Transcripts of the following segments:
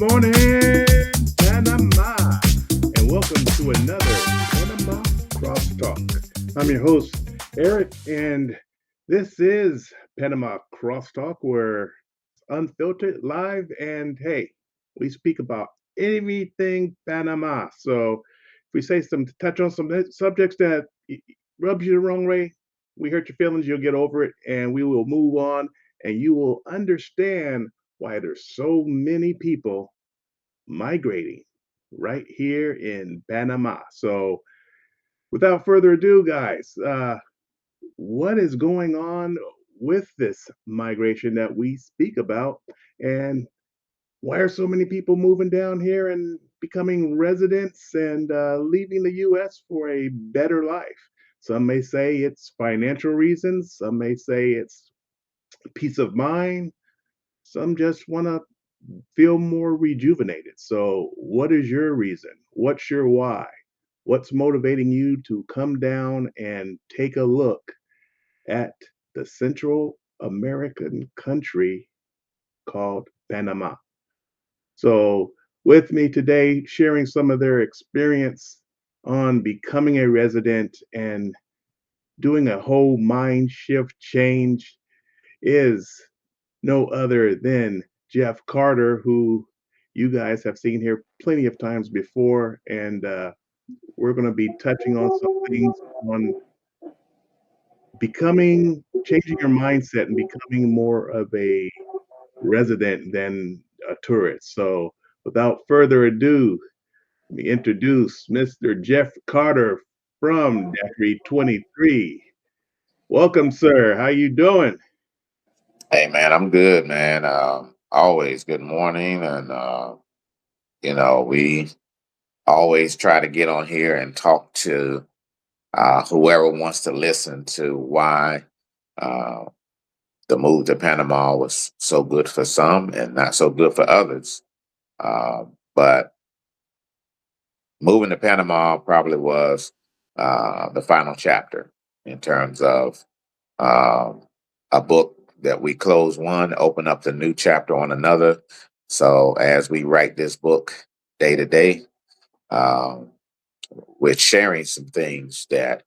morning, Panama, and welcome to another Panama Crosstalk. I'm your host, Eric, and this is Panama Crosstalk, where it's unfiltered, live, and hey, we speak about everything Panama. So if we say touch on some subjects that rubs you the wrong way, we hurt your feelings, you'll get over it, and we will move on, and you will understand why there's so many people migrating right here in Panama. So, without further ado, guys, what is going on with this migration that we speak about? And why are so many people moving down here and becoming residents and leaving the US for a better life? Some may say it's financial reasons, some may say it's peace of mind, some just want to feel more rejuvenated. So, what is your reason? What's your why? What's motivating you to come down and take a look at the Central American country called Panama? So, with me today, sharing some of their experience on becoming a resident and doing a whole mind shift change is no other than Jeff Carter, who you guys have seen here plenty of times before. And we're going to be touching on some things on changing your mindset and becoming more of a resident than a tourist. So without further ado, let me introduce Mr. Jeff Carter from Daiquiri 23. Welcome, sir. How you doing? Hey man, I'm good, man. Always good morning, and we always try to get on here and talk to whoever wants to listen to why uh, the move to Panama was so good for some and not so good for others. But moving to Panama probably was the final chapter in terms of um, a book that we close one, open up the new chapter on another. So as we write this book day to day, um, we're sharing some things that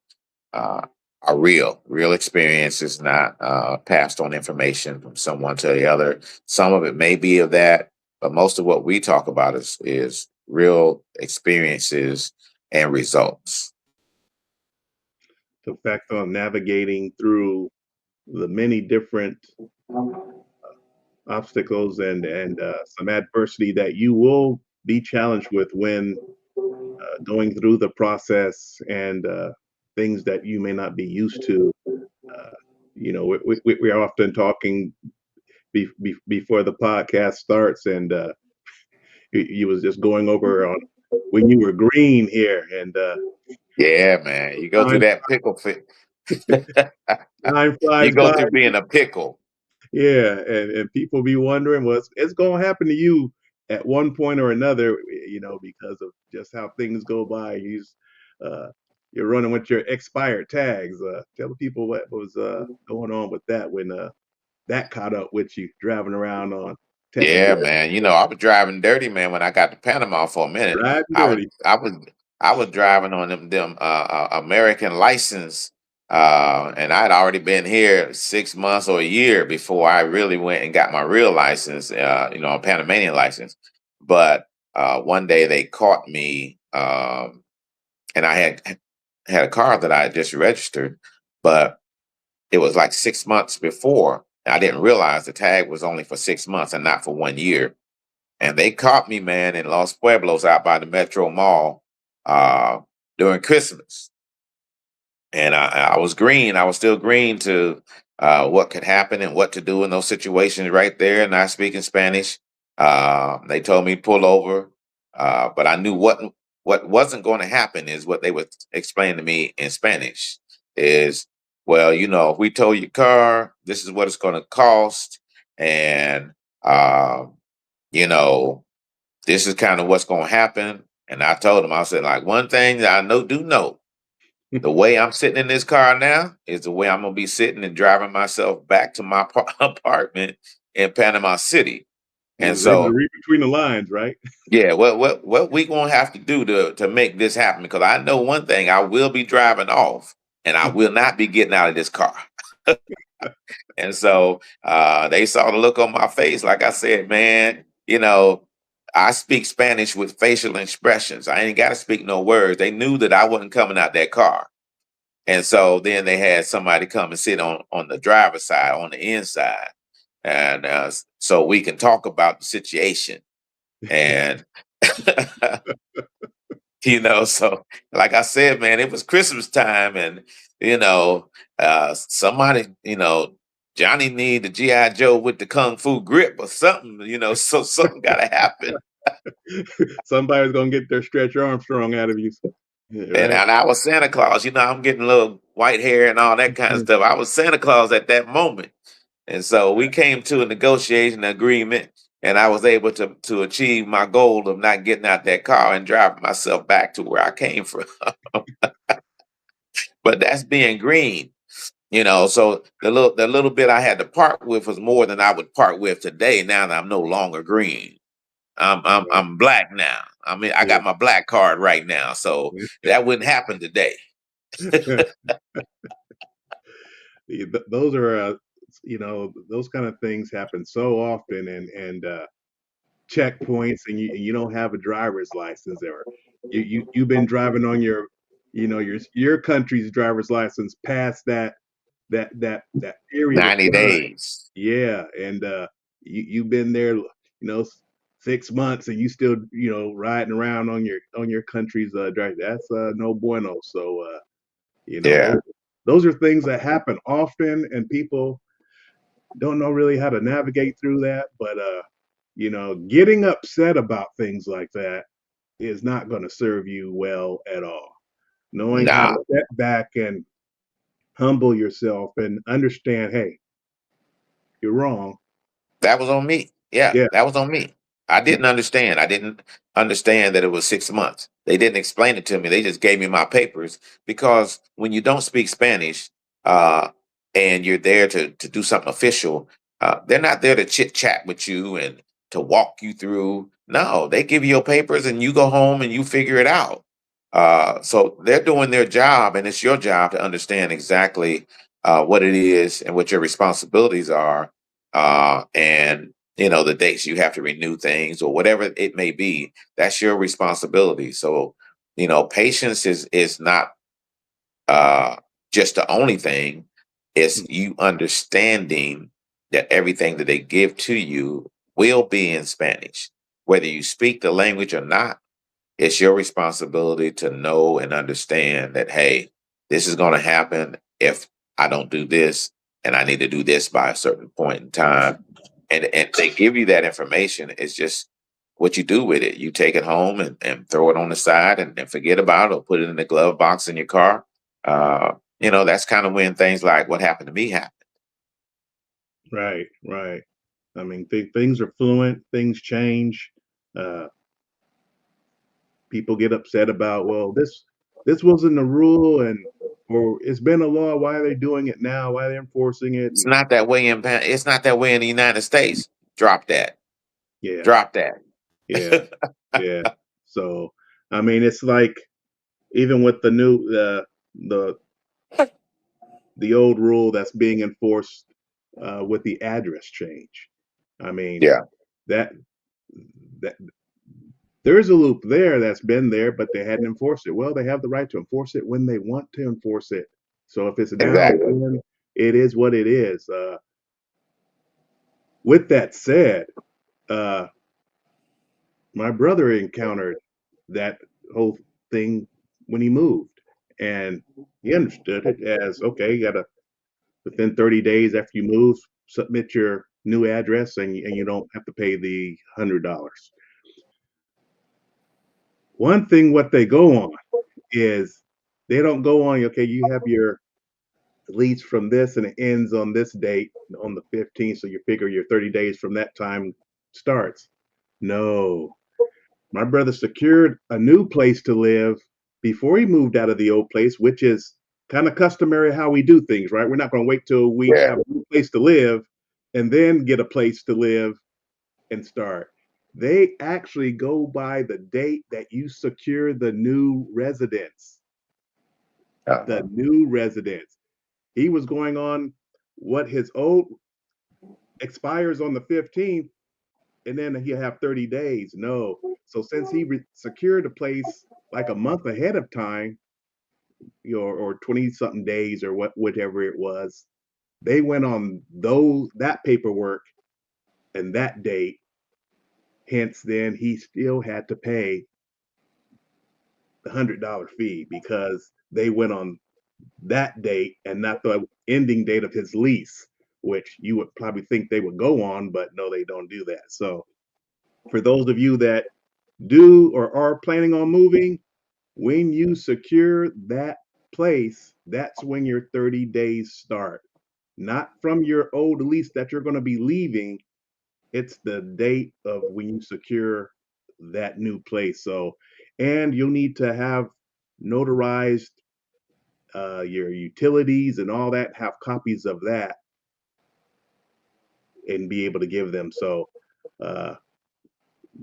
uh, are real experiences, not passed on information from someone to the other. Some of it may be of that, but most of what we talk about is real experiences and results. The fact on navigating through the many different obstacles and some adversity that you will be challenged with when going through the process and things that you may not be used to. Uh, we are often talking before the podcast starts, and you was just going over on when you were green here, and Yeah, man, you go through time that pickle. time You flies go by. through being a pickle. Yeah, and people be wondering what's it's gonna happen to you at one point or another, because of just how things go by. Uh, you're running with your expired tags. Tell the people what was going on with that when that caught up with you driving around on Yeah, technically man. I was driving dirty, man. When I got to Panama for a minute, riding I was dirty. I was I was driving on them American license, and I'd already been here 6 months or a year before I really went and got my real license. A Panamanian license. But one day they caught me, and I had a car that I had just registered, but it was like 6 months before. I didn't realize the tag was only for 6 months and not for 1 year. And they caught me, man, in Los Pueblos out by the Metro Mall uh, during Christmas. And I was green. I was still green to what could happen and what to do in those situations right there, not speaking Spanish. They told me pull over, but I knew what wasn't going to happen is what they would explain to me in Spanish is, well, if we tow your car, this is what it's going to cost, and um, you know this is kind of what's going to happen. And I told him, I said, like, one thing that I do know, the way I'm sitting in this car now is the way I'm going to be sitting and driving myself back to my apartment in Panama City. He And was able to so, read between the lines, right? yeah, what we gonna have to do to make this happen? Because I know one thing: I will be driving off, and I will not be getting out of this car. And so they saw the look on my face. Like I said, man, I speak Spanish with facial expressions. I ain't got to speak no words. They knew that I wasn't coming out that car. And so then they had somebody come and sit on the driver's side, on the inside. And so we can talk about the situation. And, so like I said, man, it was Christmas time. And, somebody, Johnny need the G.I. Joe with the Kung Fu grip or something, so something got to happen. Somebody's gonna get their Stretch Armstrong out of you, And, right? and I was Santa Claus, I'm getting a little white hair and all that kind of stuff. I was Santa Claus at that moment. And so we came to a negotiation agreement, and I was able to achieve my goal of not getting out that car and driving myself back to where I came from. But that's being green, So the little bit I had to part with was more than I would part with today. Now that I'm no longer green, I'm black now. I mean, I Yeah. got my black card right now, so that wouldn't happen today. Those are, those kind of things happen so often, and checkpoints, and you don't have a driver's license, or you've been driving on your country's driver's license past that period of 90 time. days. Yeah, and you've been there, 6 months, and you still riding around on your country's drive. That's no bueno. So Yeah. those are things that happen often, and people don't know really how to navigate through that. But getting upset about things like that is not going to serve you well at all. Knowing how to Nah. step back and humble yourself and understand, hey, you're wrong. That was on me. Yeah, Yeah, that was on me. I didn't understand. I didn't understand that it was 6 months. They didn't explain it to me. They just gave me my papers because when you don't speak Spanish, uh, and you're there to do something official, they're not there to chit chat with you and to walk you through. No, they give you your papers and you go home and you figure it out. So they're doing their job, and it's your job to understand exactly what it is and what your responsibilities are, and the dates you have to renew things or whatever it may be. That's your responsibility. So patience is not uh just the only thing. It's you understanding that everything that they give to you will be in Spanish, whether you speak the language or not. It's your responsibility to know and understand that, hey, this is going to happen if I don't do this, and I need to do this by a certain point in time. And they give you that information. It's just what you do with it. You take it home and throw it on the side and forget about it, or put it in the glove box in your car. That's kind of when things like what happened to me happen. right, right. I mean, things are fluent, things change. Uh, People get upset about, well, this wasn't a rule, and or it's been a law. Why are they doing it now? Why are they enforcing it? It's And not that way it's not that way in the United States. Drop that. yeah, Drop that. yeah, yeah. So, I mean, it's like even with the new the the old rule that's being enforced with the address change. I mean, Yeah, that that there is a loop there that's been there, but they hadn't enforced it. Well, they have the right to enforce it when they want to enforce it. So if it's now, exactly. then it is what it is. With that said, uh, my brother encountered that whole thing when he moved, and he understood it as okay. You got to within 30 days after you move, submit your new address, and you don't have to pay the $100. One thing what they go on is they don't go on. Okay, you have your lease from this and it ends on this date on the 15th, so you figure your 30 days from that time starts. No, my brother secured a new place to live before he moved out of the old place, which is kind of customary how we do things, right? We're not going to wait till we Yeah, have a new place to live and then get a place to live and start. They actually go by the date that you secure the new residence. The Uh-huh. new residence. He was going on what his old expires on the 15th, and then he have 30 days. No. So since he secured a place like a month ahead of time, or 20 something days or whatever it was, they went on that paperwork and that date. Hence, then he still had to pay the $100 fee because they went on that date and not the ending date of his lease, which you would probably think they would go on, but no, they don't do that. So, for those of you that do or are planning on moving, when you secure that place, that's when your 30 days start. Not from your old lease that you're going to be leaving, it's the date of when you secure that new place. So, and you'll need to have notarized your utilities and all that, have copies of that and be able to give them. So, uh,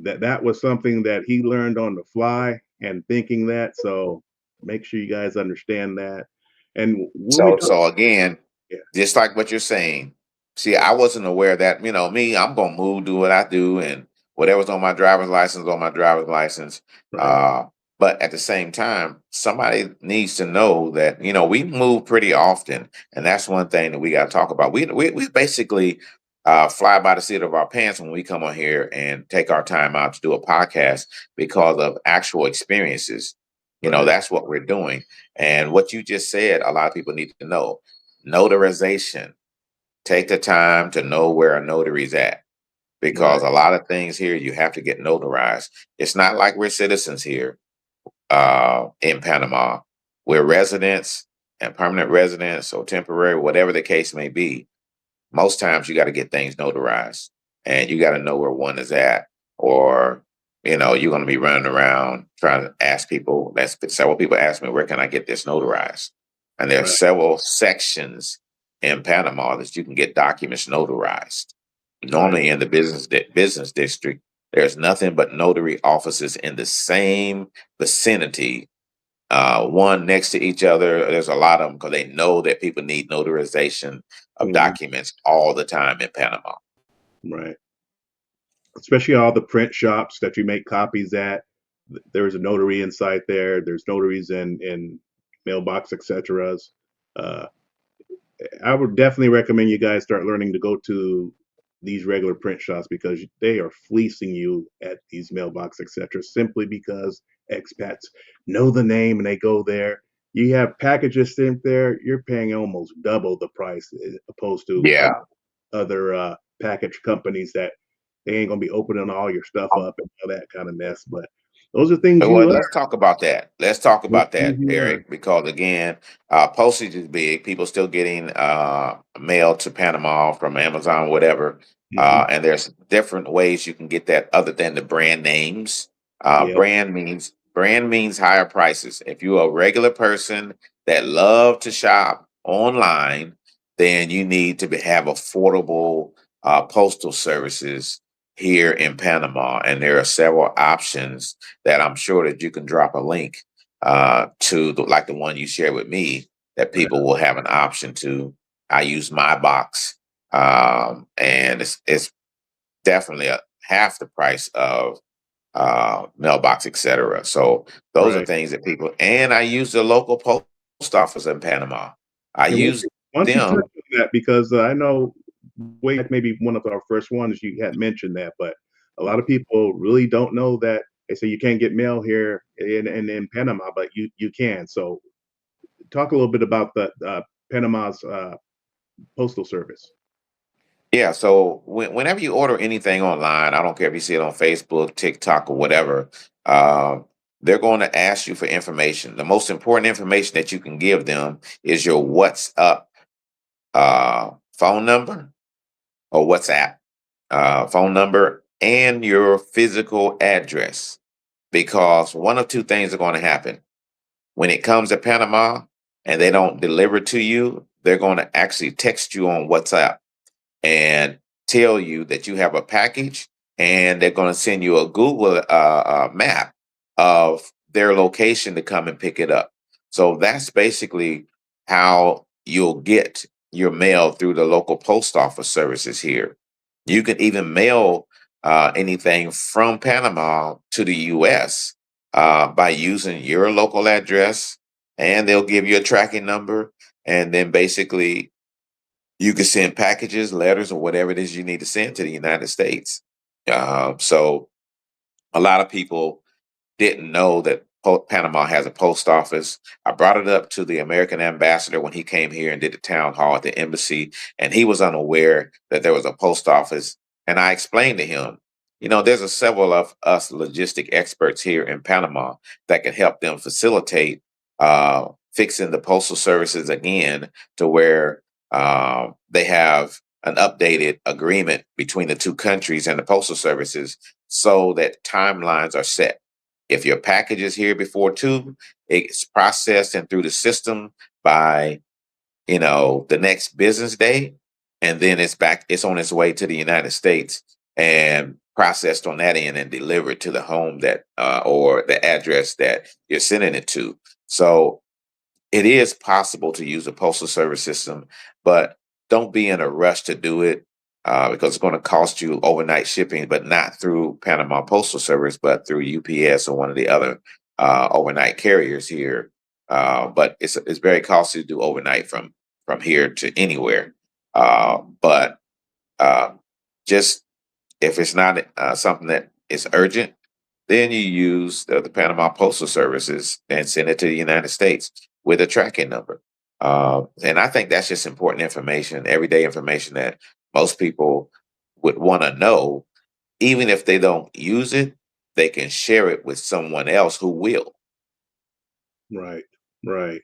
that was something that he learned on the fly and thinking that. So, make sure you guys understand that. And when we talk, So again, yeah, just like what you're saying, see, I wasn't aware that, me, I'm gonna move, do what I do, and whatever's on my driver's license, on my driver's license. right, Uh, but at the same time, somebody needs to know that, we move pretty often, and that's one thing that we gotta talk about. We basically fly by the seat of our pants when we come on here and take our time out to do a podcast because of actual experiences. right, That's what we're doing. And what you just said, a lot of people need to know notarization. Take the time to know where a notary's at because right. a lot of things here you have to get notarized. It's not like we're citizens here in Panama. We're residents and permanent residents or temporary, whatever the case may be. Most times you got to get things notarized and you got to know where one is at, or you're going to be running around trying to ask people. That's several people ask me, where can I get this notarized? And there are Right, several sections in Panama that you can get documents notarized. right. Normally in the business district, there's nothing but notary offices in the same vicinity, one next to each other. There's a lot of them because they know that people need notarization of Mhm, documents all the time in Panama. right. Especially all the print shops that you make copies at. There's a notary inside there. There's notaries in mailbox, etc. Uh, I would definitely recommend you guys start learning to go to these regular print shops because they are fleecing you at these mailbox, etc. Simply because expats know the name and they go there. You have packages sent there, you're paying almost double the price opposed to Yeah. other package companies that they ain't gonna be opening all your stuff up and all that kind of mess. But those are things you Well, learn. let's talk about that. Let's talk Those about things that, you learn. Eric, because again, postage is big. People still getting mail to Panama from Amazon, whatever. Hmm. And there's different ways you can get that other than the brand names. Yeah, Brand means higher prices. If you're a regular person that love to shop online, then you need to have affordable postal services here in Panama, and there are several options that I'm sure that you can drop a link to, like the one you shared with me, that right, people will have an option to. I use my box, and it's definitely half the price of mailbox, etc. So those are right. things that people. And I use the local post office in Panama. I And use why don't you touch them. on that because I know way back maybe one of our first ones you had mentioned that, but a lot of people really don't know that they say you can't get mail here in Panama, but you can. So talk a little bit about the Panama's postal service. Yeah, so whenever you order anything online, I don't care if you see it on Facebook, TikTok, or whatever, uh, they're going to ask you for information. The most important information that you can give them is your WhatsApp phone number or WhatsApp phone number and your physical address. Because one of two things are going to happen. When it comes to Panama and they don't deliver to you, they're going to actually text you on WhatsApp and tell you that you have a package and they're going to send you a Google map of their location to come and pick it up. So that's basically how you'll get your mail through the local post office services here. You can even mail anything from Panama to the U.S. By using your local address, and they'll give you a tracking number, and then basically you can send packages, letters, or whatever it is you need to send to the United States. So a lot of people didn't know that Panama has a post office. I brought it up to the American ambassador when he came here and did the town hall at the embassy, and he was unaware that there was a post office. And I explained to him, there's several of us logistic experts here in Panama that can help them facilitate fixing the postal services again to where they have an updated agreement between the two countries and the postal services so that timelines are set. If your package is here before 2, it's processed and through the system by, the next business day. And then it's on its way to the United States and processed on that end and delivered to the home that, or the address that you're sending it to. So it is possible to use a postal service system, but don't be in a rush to do it because it's going to cost you overnight shipping, but not through Panama Postal Service, but through UPS or one of the other overnight carriers here. But it's very costly to do overnight from here to anywhere. But just if it's not something that is urgent, then you use the Panama Postal Services and send it to the United States with a tracking number. And I think that's just important information, everyday information that most people would want to know. Even if they don't use it, they can share it with someone else who will. Right, right.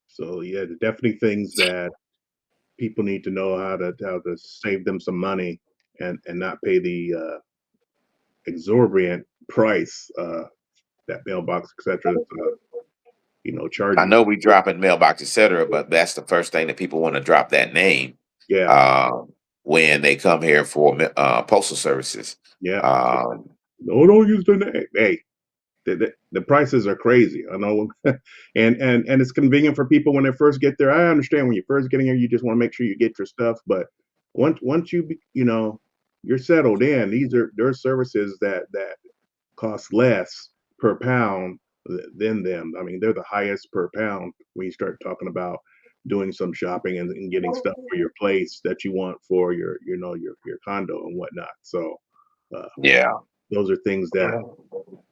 So yeah, definitely things that people need to know how to save them some money and not pay the exorbitant price that mailbox etc. I Charges. know we drop in mailbox, etc., but that's the first thing that people want to drop that name Yeah, um, when they come here for postal services. yeah. Um, No, don't use the name. Hey, the prices are crazy. I know, and it's convenient for people when they first get there. I understand when you're first getting here, you just want to make sure you get your stuff. But once you're settled in, there are services that cost less per pound than them. I mean, they're the highest per pound when you start talking about doing some shopping and getting stuff for your place that you want for your condo and whatnot. So uh, yeah. those are things that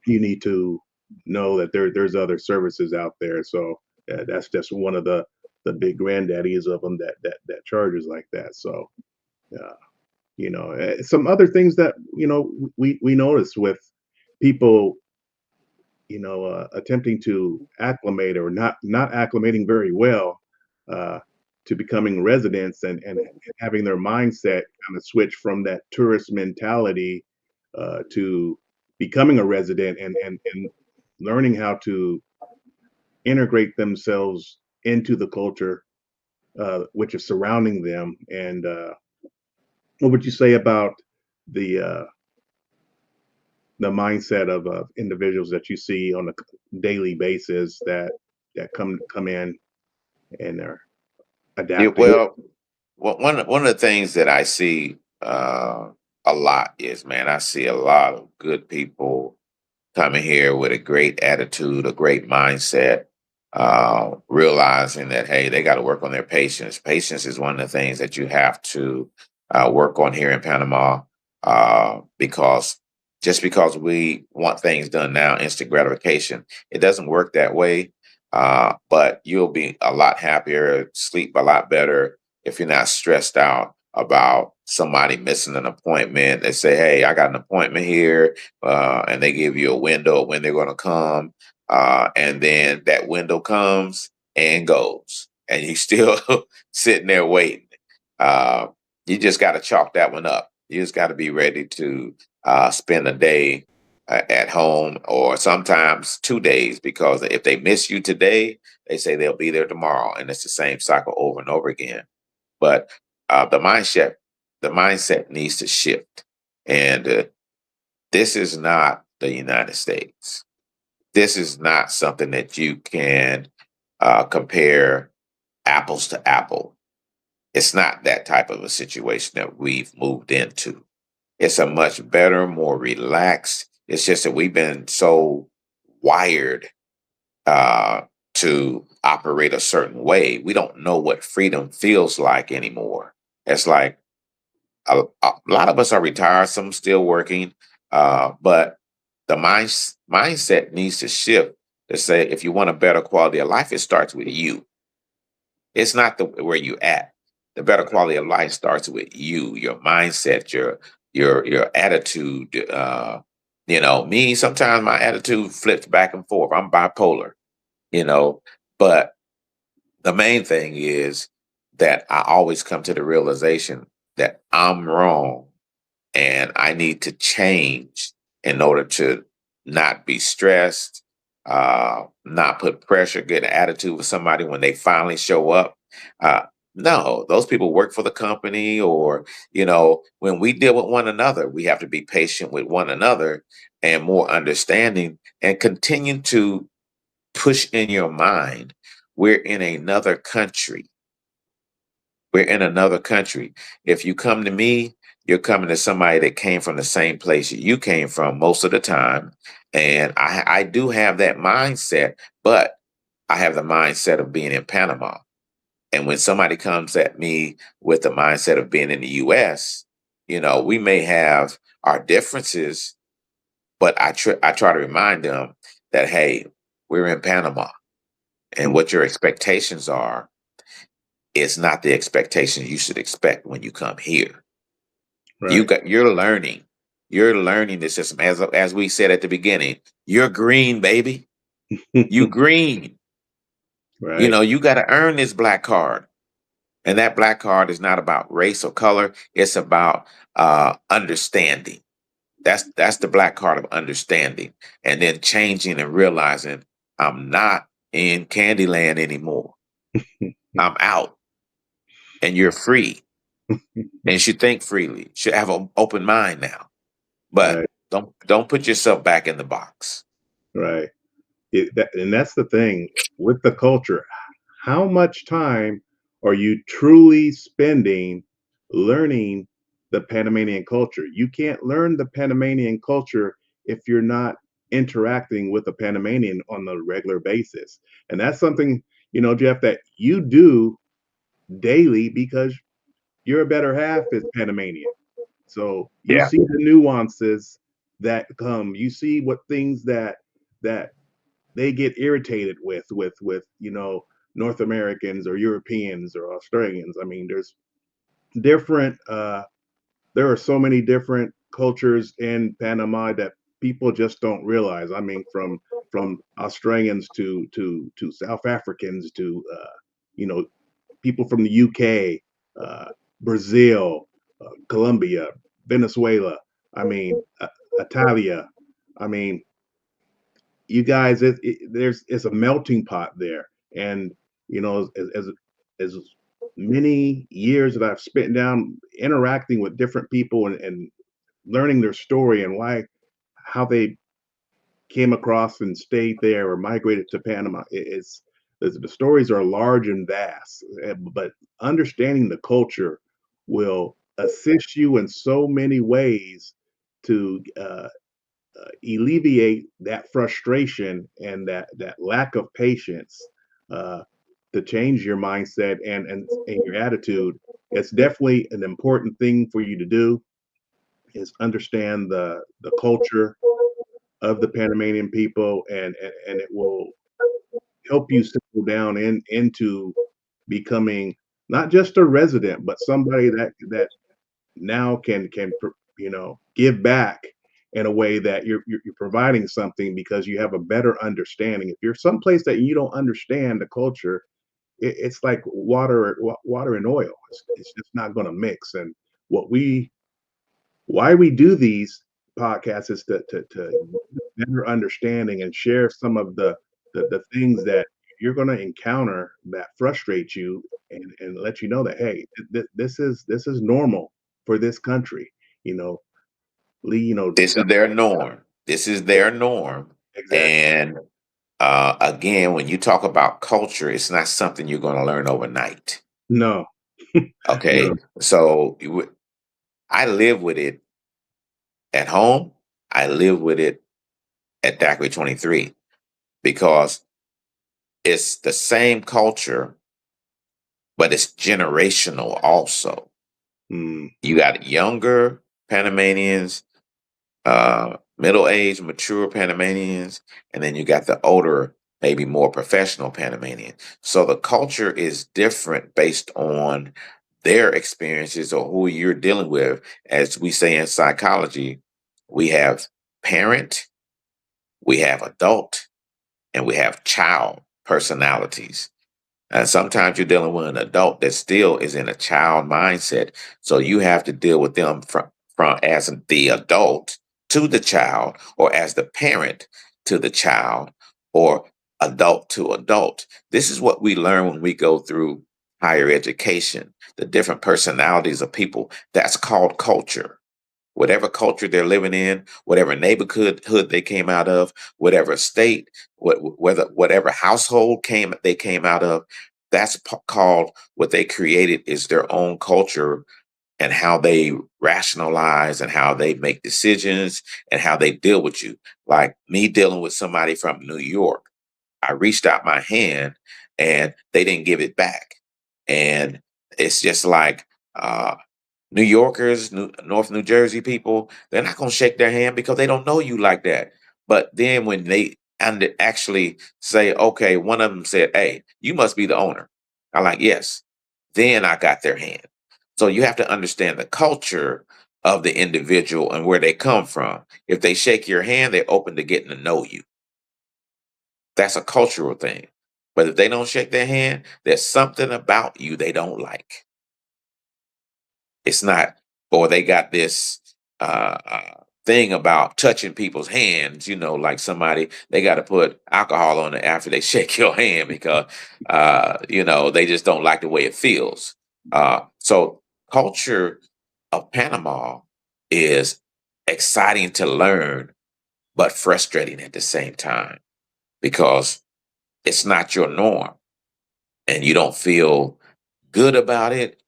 you need to know that there's other services out there. So that's just one of the big granddaddies of them that charges like that. So uh, some other things that we notice with people attempting to acclimate or not acclimating very well uh, to becoming residents and having their mindset kind of switch from that tourist mentality to becoming a resident and learning how to integrate themselves into the culture which is surrounding them. And what would you say about the the mindset of individuals that you see on a daily basis that come in and are Yeah, adapting? well, one of the things that I see a lot is, man, I see a lot of good people coming here with a great attitude, a great mindset, realizing that, hey, they got to work on their patience. Patience is one of the things that you have to work on here in Panama because just because we want things done now, instant gratification, it doesn't work that way. But you'll be a lot happier, sleep a lot better if you're not stressed out about somebody missing an appointment. They say, hey, I got an appointment here, and they give you a window of when they're going to come, and then that window comes and goes, and you still sitting there waiting. Uh, you just got to chalk that one up. You just got to be ready to spend a day at home, or sometimes 2 days, because if they miss you today, they say they'll be there tomorrow, and it's the same cycle over and over again. But the mindset needs to shift, and This is not the United States. This is not something that you can compare apples to apple. It's not that type of a situation that we've moved into. It's a much better, more relaxed. It's just that we've been so wired uh, to operate a certain way. We don't know what freedom feels like anymore. It's like a lot of us are retired, some still working, but the mindset needs to shift to say if you want a better quality of life, it starts with you. It's not the where you at. The better quality of life starts with you, your mindset, your attitude. Me, sometimes my attitude flips back and forth. I'm bipolar, you know, but the main thing is that I always come to the realization that I'm wrong and I need to change in order to not be stressed, not put pressure, get an attitude with somebody when they finally show up. Uh, no, those people work for the company, or when we deal with one another, we have to be patient with one another and more understanding, and continue to push in your mind. We're in another country. We're in another country. If you come to me, you're coming to somebody that came from the same place you came from most of the time. And I do have that mindset, but I have the mindset of being in Panama. And when somebody comes at me with the mindset of being in the US, we may have our differences, but I try to remind them that, hey, we're in Panama. And Mm, what your expectations are is not the expectations you should expect when you come here. right. You're learning. You're learning the system. As we said at the beginning, you're green, baby. You green. Right. You got to earn this black card. And that black card is not about race or color. It's about understanding. That's the black card of understanding. And then changing and realizing I'm not in Candyland anymore. I'm out and you're free and should think freely. Should have an open mind now. But Right. don't put yourself back in the box. Right. And that's the thing with the culture. How much time are you truly spending learning the Panamanian culture? You can't learn the Panamanian culture if you're not interacting with a Panamanian on a regular basis. And that's something, Jeff, that you do daily because your better half is Panamanian. So you Yeah. see the nuances that come. You see what things that they get irritated with North Americans or Europeans or Australians. I mean, there's different. There are so many different cultures in Panama that people just don't realize. I mean, from Australians to South Africans to you know people from the UK, uh, Brazil, Colombia, Venezuela. I mean, Italia. I mean, you guys, there's it's a melting pot there, and as many years that I've spent down interacting with different people and learning their story and why how they came across and stayed there or migrated to Panama, the stories are large and vast, but understanding the culture will assist you in so many ways to alleviate that frustration and that lack of patience, uh, to change your mindset and your attitude. It's definitely an important thing for you to do is understand the culture of the Panamanian people, and it will help you settle down into becoming not just a resident, but somebody that now can give back in a way that you're providing something because you have a better understanding. If you're someplace that you don't understand the culture, it's like water and oil. It's just not going to mix. And what we why we do these podcasts is to better understanding and share some of the things that you're going to encounter that frustrate you, and let you know that hey, this is normal for this country. You know, This is their norm. This is their norm. exactly. And again, when you talk about culture, it's not something you're going to learn overnight. No, no. Okay. So I live with it at home. I live with it at Daiquiri 23 because it's the same culture, but it's generational also. Mm, You got younger Panamanians, middle-aged, mature Panamanians, and then you got the older, maybe more professional Panamanian. So the culture is different based on their experiences or who you're dealing with. As we say in psychology, we have parent, we have adult, and we have child personalities. And sometimes you're dealing with an adult that still is in a child mindset. So you have to deal with them from as the adult to the child, or as the parent to the child, or adult to adult. This is what we learn when we go through higher education, the different personalities of people. That's called culture. Whatever culture they're living in, whatever neighborhood hood they came out of, whatever state, whatever household they came out of, that's called what they created is their own culture, and how they rationalize and how they make decisions and how they deal with you. Like me dealing with somebody from New York, I reached out my hand and they didn't give it back. And it's just like, New Yorkers, North New Jersey people, they're not going to shake their hand because they don't know you like that. But then when they actually say, okay, one of them said, "Hey, you must be the owner." I'm like, "Yes." Then I got their hand. So you have to understand the culture of the individual and where they come from. If they shake your hand, they're open to getting to know you. That's a cultural thing. But if they don't shake their hand, there's something about you they don't like. It's not, or they got this thing about touching people's hands, like somebody, they got to put alcohol on it after they shake your hand because, they just don't like the way it feels. So, culture of Panama is exciting to learn, but frustrating at the same time because it's not your norm and you don't feel good about it,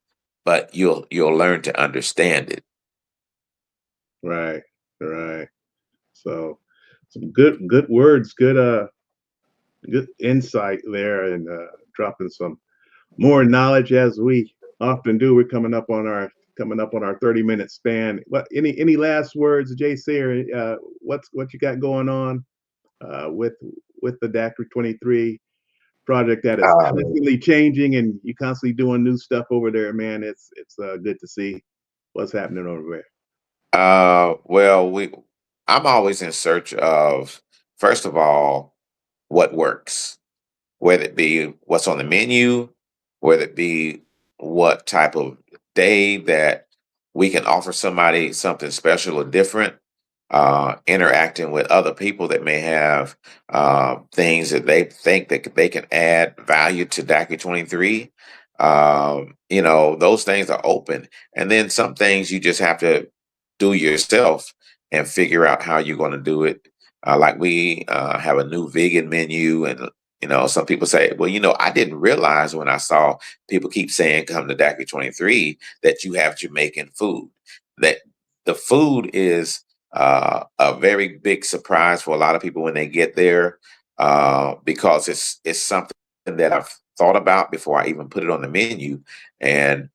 but you'll learn to understand it. right, right. So some good words, good insight there, and dropping some more knowledge as we often do. We're coming up on our 30-minute span. What any last words, JC, or what you got going on with the Daiquiri 23 project that is Um, constantly changing, and you constantly doing new stuff over there, man. It's good to see what's happening over there. well, I'm always in search of, first of all, what works, whether it be what's on the menu, whether it be what type of day that we can offer somebody something special or different, interacting with other people that may have things that they think that they can add value to DACA 23. Those things are open. And then some things you just have to do yourself and figure out how you're going to do it. Like we have a new vegan menu, and some people say, well, I didn't realize when I saw people keep saying come to DACA 23 that you have Jamaican food. That the food is a very big surprise for a lot of people when they get there, because it's something that I've thought about before I even put it on the menu. And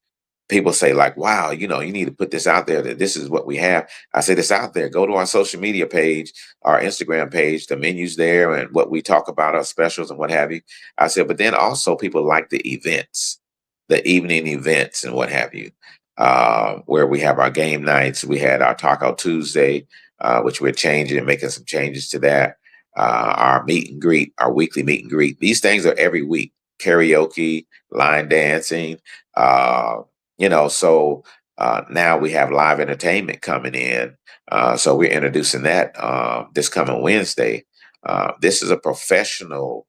people say like, wow, you need to put this out there that this is what we have. I say this out there, go to our social media page, our Instagram page, the menus there and what we talk about, our specials and what have you. I said, but then also people like the events, the evening events and what have you, where we have our game nights. We had our Taco Tuesday, which we're changing and making some changes to that. Our meet and greet, our weekly meet and greet. These things are every week. Karaoke, line dancing, uh, so now we have live entertainment coming in. So we're introducing that this coming Wednesday. This is a professional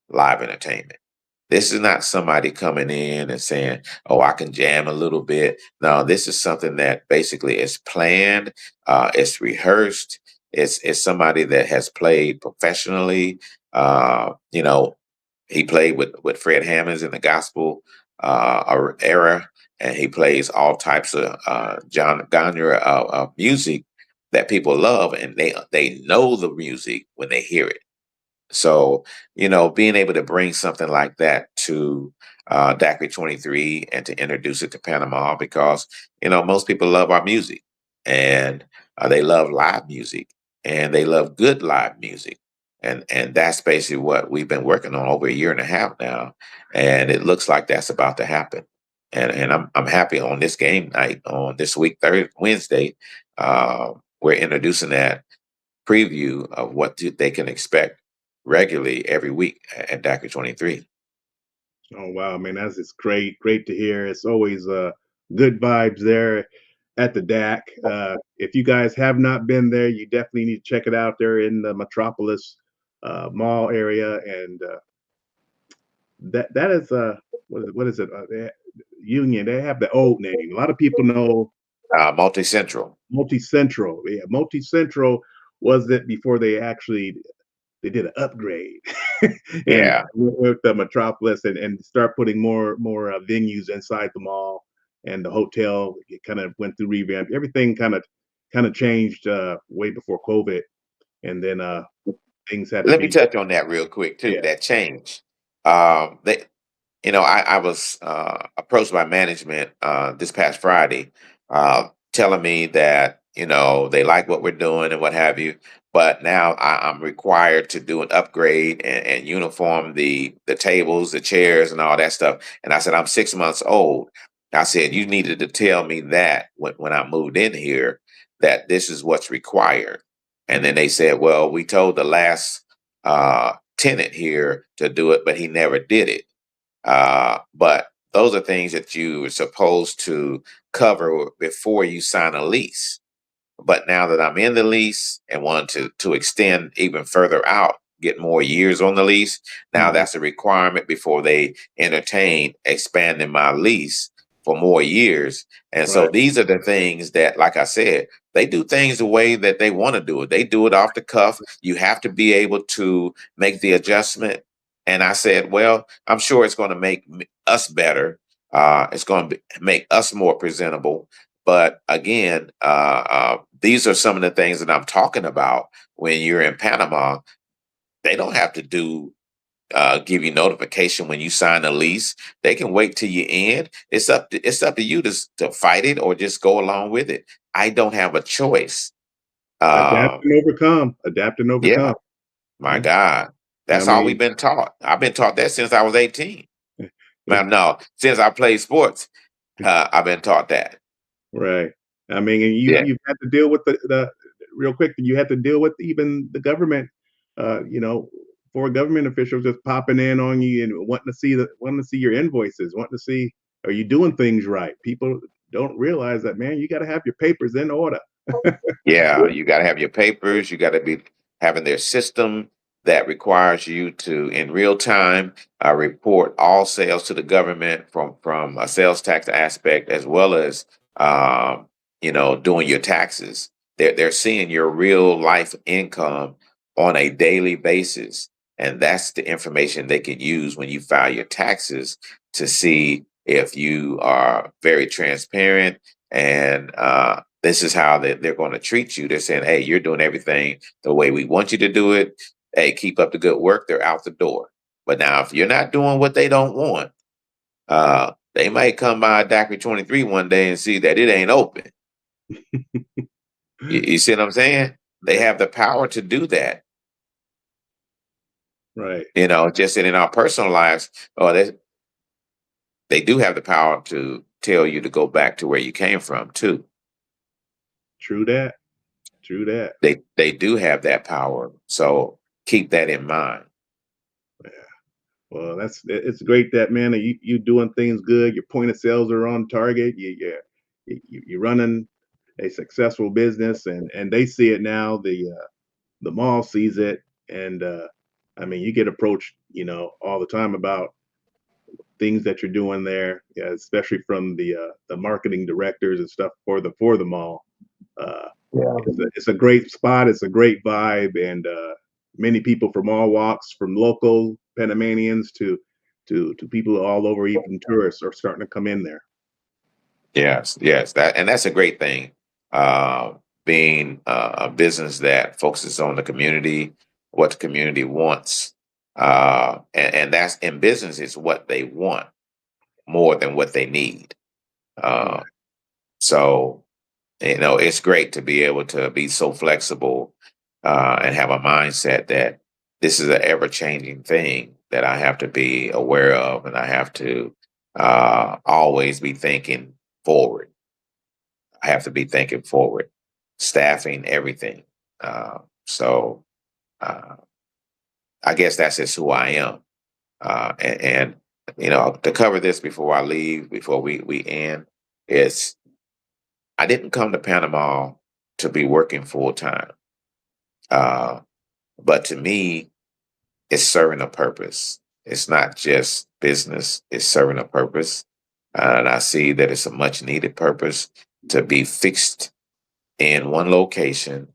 live entertainment. This is not somebody coming in and saying, "Oh, I can jam a little bit." No, this is something that basically is planned, it's rehearsed. It's somebody that has played professionally. You know, he played with Fred Hammonds in the gospel era, and he plays all types of genre of music that people love, and they know the music when they hear it. So, being able to bring something like that to Daiquiri 23 and to introduce it to Panama because, most people love our music and they love live music and they love good live music. And that's basically what we've been working on over a year and a half now. And it looks like that's about to happen. And I'm happy on this game night on this week, Wednesday. We're introducing that preview of what they can expect regularly every week at Daiquiri 23. Oh wow, man, that's just great to hear. It's always good vibes there at the DAC. If you guys have not been there, you definitely need to check it out. There in the Metropolis Mall area, and that is what is it? Union. They have the old name. A lot of people know Multi Central. Multi Central. Yeah, Multi Central was it before they did an upgrade and Yeah. with the Metropolis and start putting more venues inside the mall and the hotel. It kind of went through revamp. Everything kind of changed way before COVID, and then things had to Let me be touch on that real quick too. yeah. That change. They, I was approached by management this past Friday, telling me that they like what we're doing and what have you, but now I'm required to do an upgrade and uniform the tables, the chairs, and all that stuff. And I said I'm 6 months old. I said you needed to tell me that when I moved in here that this is what's required. And then they said, well, we told the last tenant here to do it, but he never did it. But those are things that you are supposed to cover before you sign a lease. But now that I'm in the lease and want to extend even further out, get more years on the lease, now Mhm. that's a requirement before they entertain expanding my lease for more years. And so Right. these are the things that, like I said, they do things the way that they want to do it. They do it off the cuff. You have to be able to make the adjustment. And I said, well, I'm sure it's going to make us better. It's going to make us more presentable. But again, these are some of the things that I'm talking about when you're in Panama. They don't have to give you notification when you sign a lease. They can wait till you end. It's up to you to fight it or just go along with it. I don't have a choice. Adapt Um, and overcome. Adapt and yeah, overcome. my Yeah. God, I that's all we've mean, been taught. I've been taught that since I was 18. yeah, Man, no, since I played sports, I've been taught that. right. I mean, and Yeah, you've had to deal with the real quick. You had to deal with even the government. You know, for government officials just popping in on you and wanting to see your invoices, wanting to see are you doing things right. People don't realize that, man. You got to have your papers in order. yeah, you got to have your papers. You got to be having their system that requires you to, in real time, report all sales to the government from a sales tax aspect, as well as doing your taxes. They're seeing your real life income on a daily basis, and that's the information they can use when you file your taxes to see if you are very transparent and this is how they're going to treat you. They're saying, hey, you're doing everything the way we want you to do it. Hey, keep up the good work. They're out the door. But now, if you're not doing what they don't want, they might come by Daiquiri 23 one day and see that it ain't open. You see what I'm saying? They Yeah, have the power to do that. right. Just in our personal lives, they do have the power to tell you to go back to where you came from, too. True that. True that. They do have that power. So keep that in mind. Well, it's great that man you doing things good. Your point of sales are on target. You're running a successful business, and they see it now. The mall sees it, and I mean you get approached all the time about things that you're doing there, yeah, especially from the marketing directors and stuff for the mall. Uh, Yeah. it's a great spot. It's a great vibe, and many people from all walks, from local Panamanians to people all over, even tourists, are starting to come in there. Yes, yes, that's a great thing. Uh, Being a business that focuses on the community, what the community wants, and that's in business is what they want more than what they need. Uh, so it's great to be able to be so flexible and have a mindset that this is an ever changing thing that I have to be aware of, and I have to always be thinking forward. I have to be thinking forward, staffing, everything. So uh, I guess that's just who I am. And to cover this before I leave, before we end, is I didn't come to Panama to be working full time. Uh, but to me, it's serving a purpose. It's not just business, it's serving a purpose. And I see that it's a much needed purpose to be fixed in one location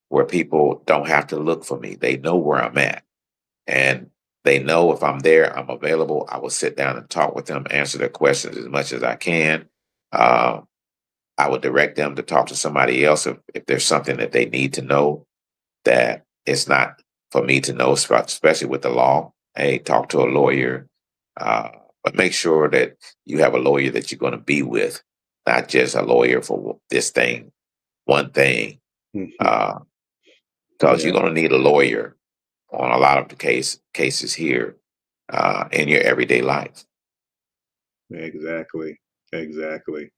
where people don't have to look for me. They know where I'm at. And they know if I'm there, I'm available. I will sit down and talk with them, answer their questions as much as I can. Uh, I would direct them to talk to somebody else if there's something that they need to know that it's not for me to know, especially with the law. Hey, talk to a lawyer, but make sure that you have a lawyer that you're going to be with, not just a lawyer for this thing, one thing. Because Yeah, you're going to need a lawyer on a lot of the cases here in your everyday life. exactly, exactly.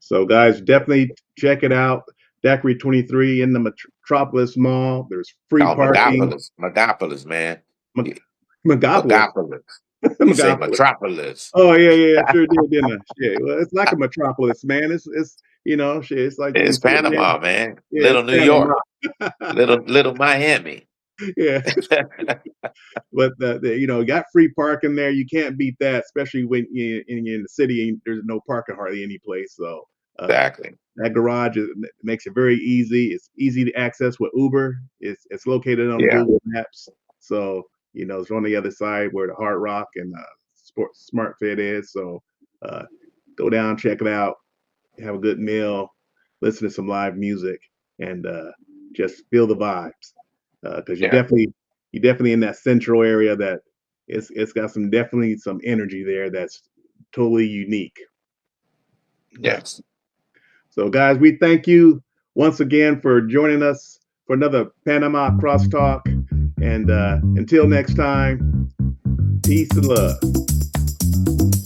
So, guys, definitely check it out. Daiquiri 23 in the Metropolis Mall. There's free Oh, parking. Megapolis, man. Meg- Yeah, Megapolis. Megapolis. You say Megapolis. metropolis. Oh yeah, yeah, yeah, sure did, didn't I? Shit. Well, it's like a metropolis, man. It's shit. It's like you It's sitting there. Panama, man. Yeah, it's Little New Panama. York. Little Miami. Yeah, but got free parking there. You can't beat that, especially when you're in the city and there's no parking hardly any place. So Exactly. that garage makes it very easy. It's easy to access with Uber. It's located on Yeah. Google Maps, so it's on the other side where the Hard Rock and Smart Fit is. So uh, go down, check it out, have a good meal, listen to some live music, and just feel the vibes. Because Yeah. you're definitely in that central area that it's got definitely some energy there that's totally unique. Yes. So, guys, we thank you once again for joining us for another Panama Crosstalk. And until next time, peace and love.